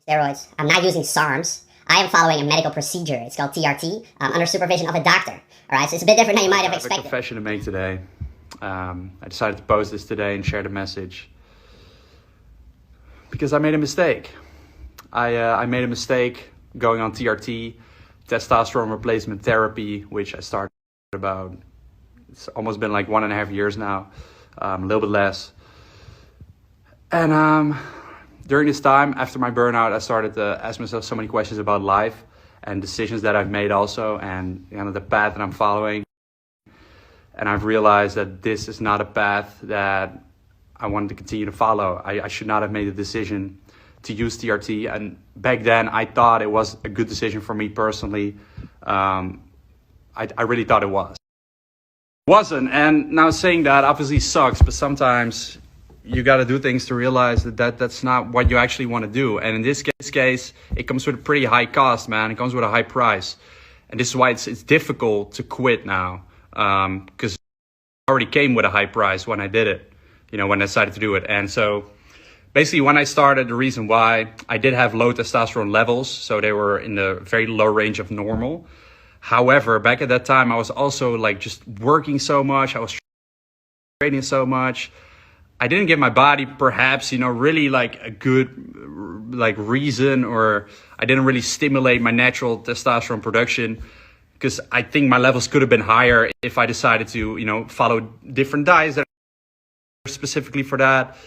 steroids. I'm not using SARMs. I am following a medical procedure. It's called TRT, under supervision of a doctor. All right, so it's a bit different than you might have expected. I have a confession to make today. I decided to post this today and share the message because I made a mistake. I made a mistake going on TRT, testosterone replacement therapy, which I started about, it's almost been like 1.5 years now, a little bit less. And during this time, after my burnout, I started to ask myself so many questions about life and decisions that I've made also, and the path that I'm following. And I've realized that this is not a path that I wanted to continue to follow. I should not have made the decision to use TRT. And back then, I thought it was a good decision for me personally. I really thought it was. It wasn't. And now saying that obviously sucks, but sometimes you got to do things to realize that that's not what you actually want to do. And in this case, it comes with a pretty high cost, man. It comes with a high price. And this is why it's difficult to quit now. Because it already came with a high price when I did it, when I decided to do it. And so basically when I started, the reason why I did have low testosterone levels, so they were in the very low range of normal. However, back at that time, I was also like just working so much. I was training so much. I didn't give my body perhaps, really like a good reason, or I didn't really stimulate my natural testosterone production, because I think my levels could have been higher if I decided to, follow different diets that are specifically for that,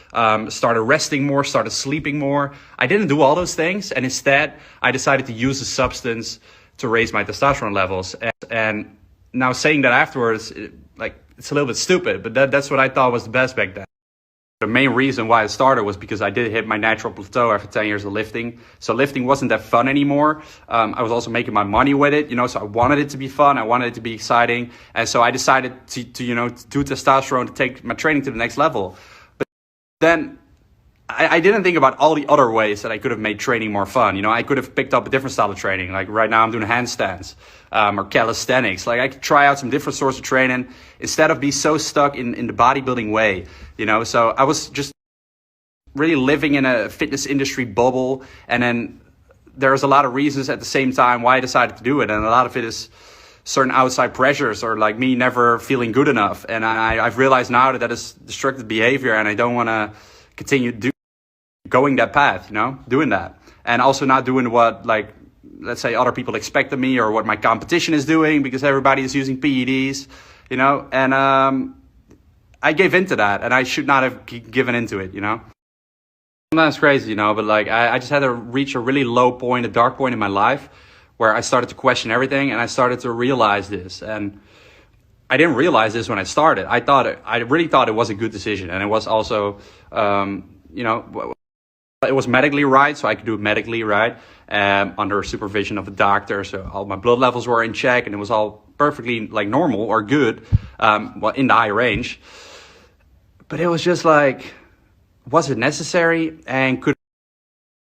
started resting more, started sleeping more. I didn't do all those things. And instead, I decided to use a substance to raise my testosterone levels. And now saying that afterwards, it's a little bit stupid, but that's what I thought was the best back then. The main reason why I started was because I did hit my natural plateau after 10 years of lifting. So lifting wasn't that fun anymore. I was also making my money with it, so I wanted it to be fun. I wanted it to be exciting. And so I decided to do testosterone to take my training to the next level. But then I didn't think about all the other ways that I could have made training more fun. I could have picked up a different style of training. Like right now I'm doing handstands, or calisthenics. Like I could try out some different sorts of training instead of be so stuck in the bodybuilding way, So I was just really living in a fitness industry bubble. And then there's a lot of reasons at the same time why I decided to do it. And a lot of it is certain outside pressures, or like me never feeling good enough. And I've realized now that is destructive behavior, and I don't want to continue going that path, doing that. And also not doing what, let's say, other people expect of me, or what my competition is doing, because everybody is using PEDs, and I gave into that, and I should not have given into it, Sometimes crazy, but I just had to reach a really low point, a dark point in my life, where I started to question everything, and I started to realize this. And I didn't realize this when I started. I really thought it was a good decision, and it was also, it was medically right, so I could do it medically right, under supervision of a doctor. So all my blood levels were in check, and it was all perfectly normal or good, in the high range. But it was just was it necessary, and could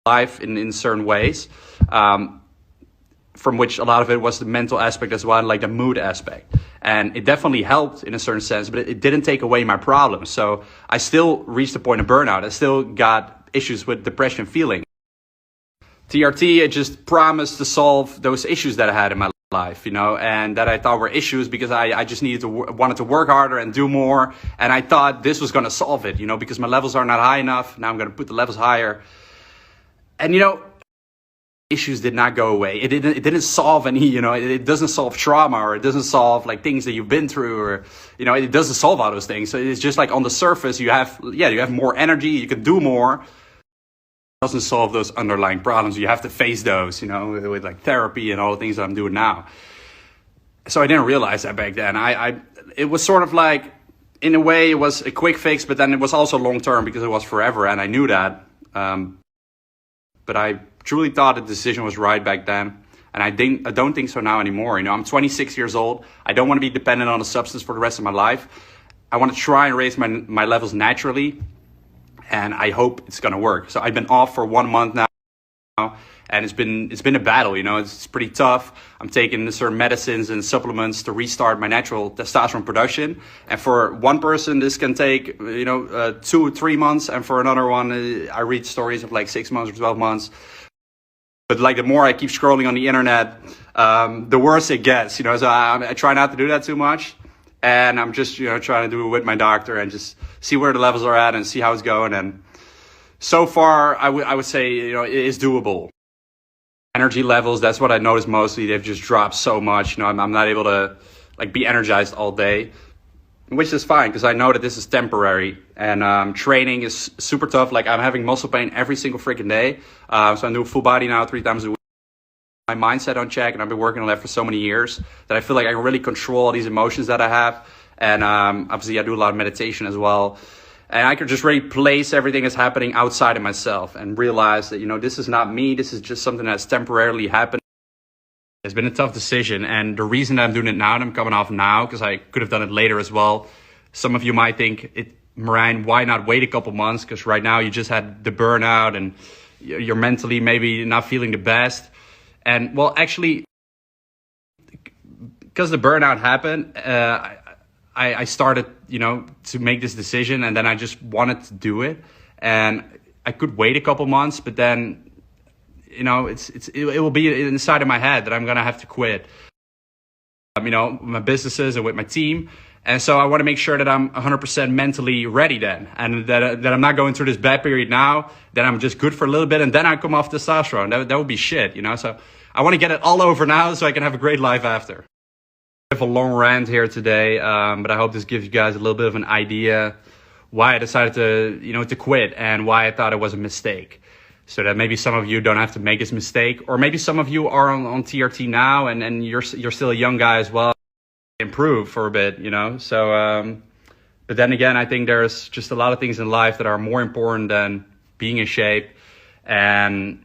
life in certain ways, from which a lot of it was the mental aspect as well, the mood aspect. And it definitely helped in a certain sense, but it didn't take away my problems. So I still reached a point of burnout. I still got issues with depression feeling. TRT, it just promised to solve those issues that I had in my life, and that I thought were issues because I just wanted to work harder and do more. And I thought this was going to solve it, because my levels are not high enough. Now I'm going to put the levels higher. And, issues did not go away. It didn't solve any, it doesn't solve trauma, or it doesn't solve things that you've been through, or, it doesn't solve all those things. So it's just on the surface, you have more energy, you can do more. Doesn't solve those underlying problems. You have to face those, with therapy and all the things that I'm doing now. So I didn't realize that back then. It was sort of in a way, it was a quick fix, but then it was also long term, because it was forever, and I knew that. But I truly thought the decision was right back then, and I don't think so now anymore. I'm 26 years old. I don't want to be dependent on a substance for the rest of my life. I want to try and raise my levels naturally. And I hope it's going to work. So I've been off for 1 month now, and it's been a battle, it's pretty tough. I'm taking certain medicines and supplements to restart my natural testosterone production. And for one person, this can take, 2 or 3 months. And for another one, I read stories of 6 months or 12 months. But like the more I keep scrolling on the internet, the worse it gets, you know. So I try not to do that too much, and I'm just, you know, trying to do it with my doctor and just see where the levels are at and see how it's going. And so far, I would say, you know, it is doable. Energy levels, that's what I noticed mostly. They've just dropped so much. You know, I'm not able to like be energized all day, which is fine because I know that this is temporary. And training is super tough. Like I'm having muscle pain every single freaking day. So I'm doing full body now 3 times a week. My mindset on check, and I've been working on that for so many years that I feel like I can really control all these emotions that I have. And obviously I do a lot of meditation as well. And I could just really place everything that's happening outside of myself and realize that, you know, this is not me. This is just something that's temporarily happened. It's been a tough decision. And the reason that I'm doing it now, and I'm coming off now, because I could have done it later as well. Some of you might think, Marijn, why not wait a couple months? Because right now you just had the burnout and you're mentally maybe not feeling the best. And well, actually, because the burnout happened, I started, you know, to make this decision, and then I just wanted to do it. And I could wait a couple months, but then, you know, it will be inside of my head that I'm gonna have to quit. You know, my businesses and with my team, and so I want to make sure that I'm 100% mentally ready then, and that I'm not going through this bad period now. That I'm just good for a little bit, and then I come off testosterone. That would be shit, you know. So I want to get it all over now, so I can have a great life after. I have a long rant here today, but I hope this gives you guys a little bit of an idea why I decided to, you know, to quit and why I thought it was a mistake. So that maybe some of you don't have to make this mistake, or maybe some of you are on TRT now and you're still a young guy as well. Improve for a bit, you know. So, but then again, I think there's just a lot of things in life that are more important than being in shape. And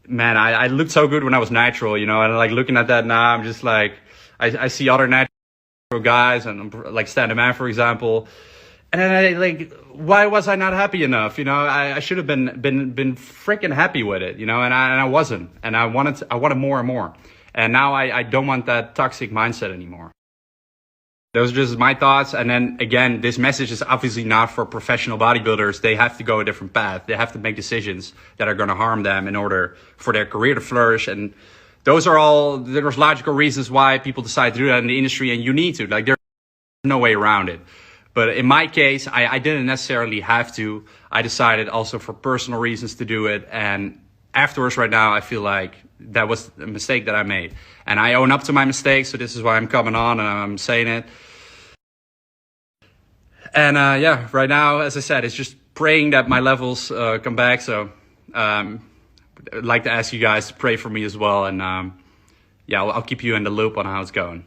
man, I looked so good when I was natural, you know, and like looking at that now, I'm just like, I see other natural guys, and like Stand Man, for example, and then I like, why was I not happy enough? You know, I should have been freaking happy with it, you know, and I wasn't, and I wanted more and more, and now I don't want that toxic mindset anymore. Those are just my thoughts. And then again, this message is obviously not for professional bodybuilders. They have to go a different path. They have to make decisions that are going to harm them in order for their career to flourish. And those are all, there's logical reasons why people decide to do that in the industry, and you need to. Like, there's no way around it. But in my case, I didn't necessarily have to. I decided also for personal reasons to do it. And afterwards, right now, I feel like that was a mistake that I made. And I own up to my mistakes, so this is why I'm coming on and I'm saying it. And yeah, right now, as I said, it's just praying that my levels come back. So I'd like to ask you guys to pray for me as well. And yeah, I'll keep you in the loop on how it's going.